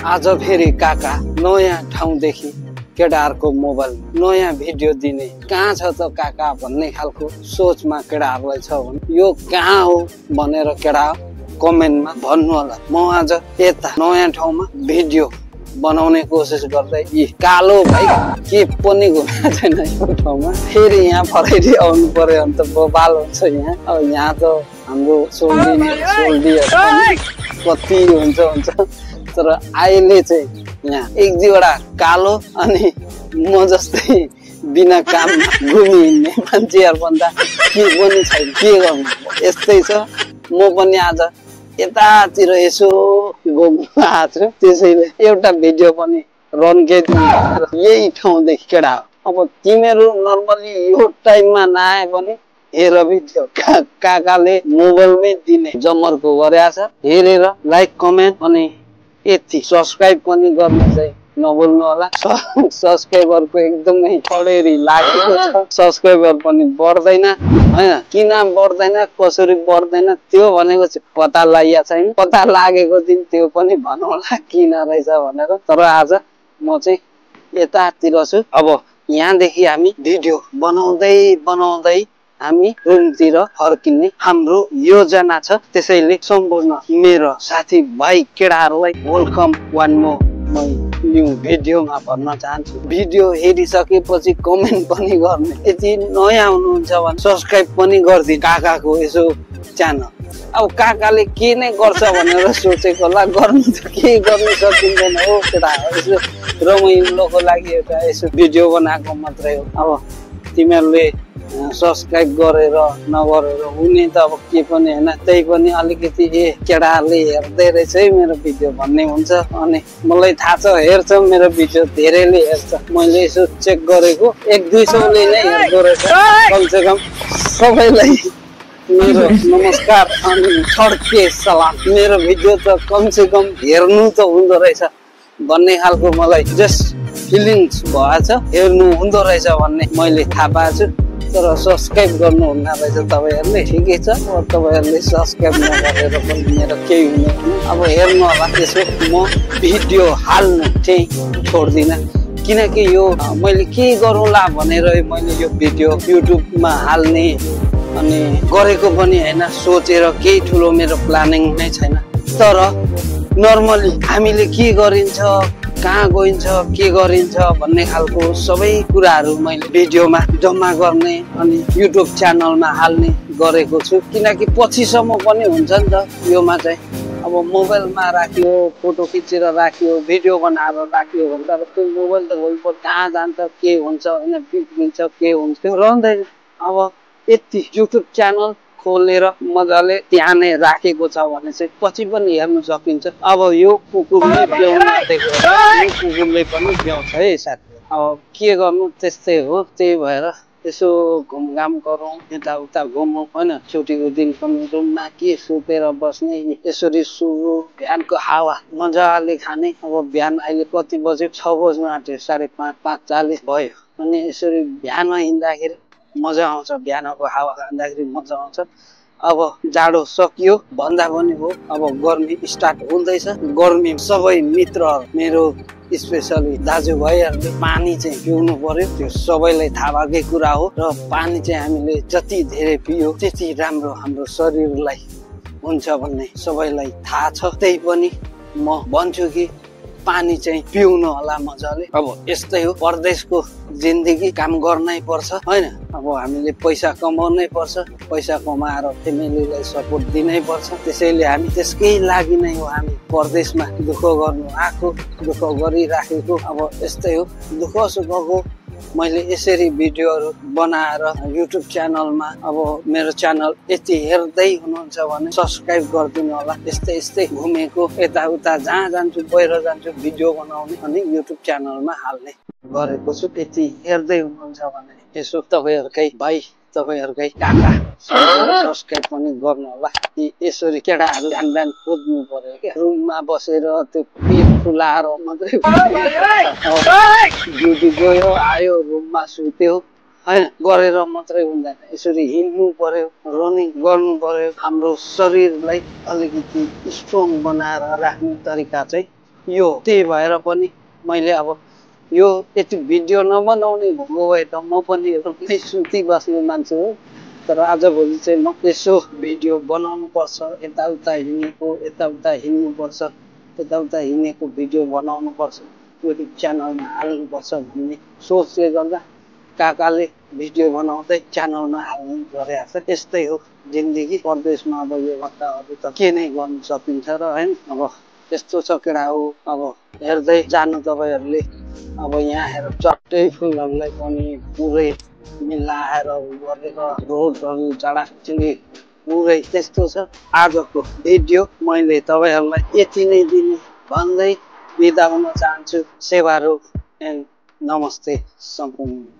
आज फेरि काका नयाँ ठाउँदेखि केटाहरूको मोबाइल नयाँ भिडियो दिने कहाँ छ त काका भन्ने खालको सोचमा केटाहरूलाई छ भने यो कहाँ हो भनेर केटा कमेन्टमा भन्नु होला। म आज यता नयाँ ठाउँमा भिडियो बनाउने कोसिस गर्दै यी कालो भाइ के पनि घुमेको छैन यो ठाउँमा। फेरि यहाँ फराइदी आउनु पर्यो अन्त बबाल हुन्छ यहाँ। अब यहाँ त हाम्रो सोल्डीहरू कति हुन्छ तर अहिले चाहिँ यहाँ एक दुईवटा कालो अनि म जस्तै बिना काम घुमिहिँड्ने मान्छेहरू भन्दा के पनि छैन। के गर्नु यस्तै छ। म पनि आज यतातिर यसो घुम्नु आएको छु। त्यसैले एउटा भिडियो पनि रन्के यही ठाउँदेखि केटा हो। अब तिमीहरू नर्मली यो टाइममा नआए पनि हेर भिडियो काकाले मोबाइलमै दिने जमर्को गरेछ। हेरेर लाइक कमेन्ट अनि यति सब्सक्राइब पनि गर्न चाहिँ नभुल्नु होला। सब्सक्राइबरको एकदमै खडेरी लागेको छ। सब्सक्राइबर पनि बढ्दैन हैन। किन बढ्दैन कसरी बढ्दैन त्यो भनेको चाहिँ पत्ता लागेको छैन। पत्ता लागेको दिन त्यो पनि भनौँला किन रहेछ भनेर। तर आज म चाहिँ यतातिर छु। अब यहाँदेखि हामी भिडियो बनाउँदै हामी रुमतिर फर्किने हाम्रो योजना छ। त्यसैले सम्पूर्ण मेरो साथी भाइ केटाहरूलाई वेलकम वान मोर न्यू भिडियोमा भन्न चाहन्छु। भिडियो हेरिसकेपछि कमेन्ट पनि गर्ने। यदि नयाँ हुनुहुन्छ भने सब्सक्राइब पनि गरिदिनु काकाको यसो च्यानल। अब काकाले के नै गर्छ भनेर सोचेको होला। गर्नु त के गर्नु सकिँदैन हो केटा। यसो रमाइलोको लागि एउटा यसो भिडियो बनाएको मात्रै हो। अब तिमीहरूले सब्सक्राइब गरेर नगरेर हुने त अब के पनि होइन। त्यही पनि अलिकति केटाहरूले हेर्दै रहेछ है मेरो भिडियो भन्ने हुन्छ। अनि मलाई थाहा छ हेर्छ मेरो भिडियो धेरैले हेर्छ। मैले यसो चेक गरेको 100-200ले नै हेर्दो रहेछ। कमसेकम सबैलाई मेरो नमस्कार अनि छड्के सलाम। मेरो भिडियो त कमसेकम हेर्नु त हुँदो रहेछ भन्ने खालको मलाई जस्ट फिलिङ्स भएछ। हेर्नु हुँदो रहेछ भन्ने मैले थाहा पाएको छु। तर सब्सक्राइब गर्नुहुन्न रहेछ तपाईँहरूले। ठिकै छ। तपाईँहरूले सब्सक्राइब नगरेर पनि मेरो केही हुँदैन। अब हेर्नु होला। त्यसो म भिडियो हाल्नु चाहिँ छोड्दिनँ। किनकि यो मैले के गरौँला भनेर मैले यो भिडियो युट्युबमा हाल्ने अनि गरेको पनि होइन। सोचेर केही ठुलो मेरो प्लानिङ नै छैन। तर नर्मली हामीले के गरिन्छ कहाँ गइन्छ के गरिन्छ भन्ने खालको सबै कुराहरू मैले भिडियोमा जम्मा गर्ने अनि युट्युब च्यानलमा हाल्ने गरेको छु। किनकि पछिसम्म पनि हुन्छ नि त योमा चाहिँ। अब मोबाइलमा राख्यो फोटो खिचेर राख्यो भिडियो बनाएर राख्यो भने त त्यो मोबाइल त गइपो कहाँ जान्छ के हुन्छ होइन बिग्रिन्छ के हुन्छ त्यो रहँदैन। अब यति युट्युब च्यानल खोलेर मजाले त्यहाँ नै राखेको छ भने चाहिँ पछि पनि हेर्न सकिन्छ। अब यो कुकुरले ब्याउनु आँटेको छ। यो कुकुरले पनि ब्याउँछ है साथी। अब के गर्नु त्यस्तै हो। त्यही भएर यसो घुमघाम गरौँ यताउता घुमौँ होइन। छुट्टीको दिन पनि रुममा के सुतेर बस्ने यसरी सुरु बिहानको हावा मजाले खाने। अब बिहान अहिले कति बज्यो 6 बज्नु आँट्यो 5:30 5:40 भयो। अनि यसरी बिहानमा हिँड्दाखेरि मजा आउँछ। बिहानको हावा खाँदाखेरि मजा आउँछ। अब जाडो सकियो भन्दा पनि हो। अब गर्मी स्टार्ट हुँदैछ। गर्मी सबै मित्रहरू मेरो स्पेसली दाजुभाइहरूले पानी चाहिँ पिउनु पर्यो। त्यो सबैलाई थाहा भएकै कुरा हो। र पानी चाहिँ हामीले जति धेरै पियो त्यति राम्रो हाम्रो शरीरलाई हुन्छ भन्ने सबैलाई थाहा छ। त्यही पनि म भन्छु कि पानी चाहिँ पिउनु होला मजाले। अब यस्तै हो परदेशको जिन्दगी। काम गर्नै पर्छ होइन। अब हामीले पैसा कमाउनै पर्छ। पैसा कमाएर फ्यामिलीलाई सपोर्ट दिनै पर्छ। त्यसैले हामी त्यसकै लागि नै हो हामी परदेशमा दुःख गर्नु आएको दुःख गरिराखेको। अब यस्तै हो दुःख सुखको मैले यसरी भिडियोहरू बनाएर युट्युब च्यानलमा। अब मेरो च्यानल यति हेर्दै हुनुहुन्छ भने सब्सक्राइब गरिदिनु होला। यस्तै घुमेको यताउता जहाँ जान्छु बाहिर जान्छु भिडियो बनाउने अनि युट्युब च्यानलमा हाल्ने गरेको छु। यति हेर्दै हुनुहुन्छ भने यसो तपाईँहरूकै भाइ तपाईँहरूकै काका सब्सक्राइब पनि गर्नु होला। यसरी केटाहरू बिहान कुद्नु पर्यो क्या। रुममा बसेर त्यो पेट फुलाएर मात्रै ड्युटी गयो आयो रुममा सुत्यो हैन गरेर मात्रै हुँदैन। यसरी हिँड्नु पर्यो रनिङ गर्नु पर्यो। हाम्रो शरीरलाई अलिकति स्ट्रङ बनाएर राख्ने तरिका चाहिँ यो त्यही भएर पनि मैले अब यो यति भिडियो नबनाउने भएको भए त म पनि एकदमै सुती बस्ने मान्छे हो। तर आजभोलि चाहिँ म यसो भिडियो बनाउनु पर्छ, यताउता हिँड्नुपर्छ, यताउता हिँडेको भिडियो बनाउनु पर्छ, युट्युब च्यानलमा हाल्नुपर्छ भन्ने सोचले गर्दा काकाले भिडियो बनाउँदै च्यानलमा हाल्नु गरेको छ। त्यस्तै हो जिन्दगी। परदेशमा अब यो भन्दा अरू त के नै गर्नु सकिन्छ र हैन। अब त्यस्तो छ केटा हो। अब हेर्दै जानु तपाईहरुले। अब यहाँ हेर चट्टै फुलहरुलाई पनि पुरै मिलाएर गरेर रोडहरु चडाकचिडी पुरै त्यस्तो छ। आजको भिडियो मैले तपाईहरुलाई यति नै दिने भन्दै बिदा हुन चाहन्छु। सेवारो एन्ड नमस्ते सम्पूर्ण।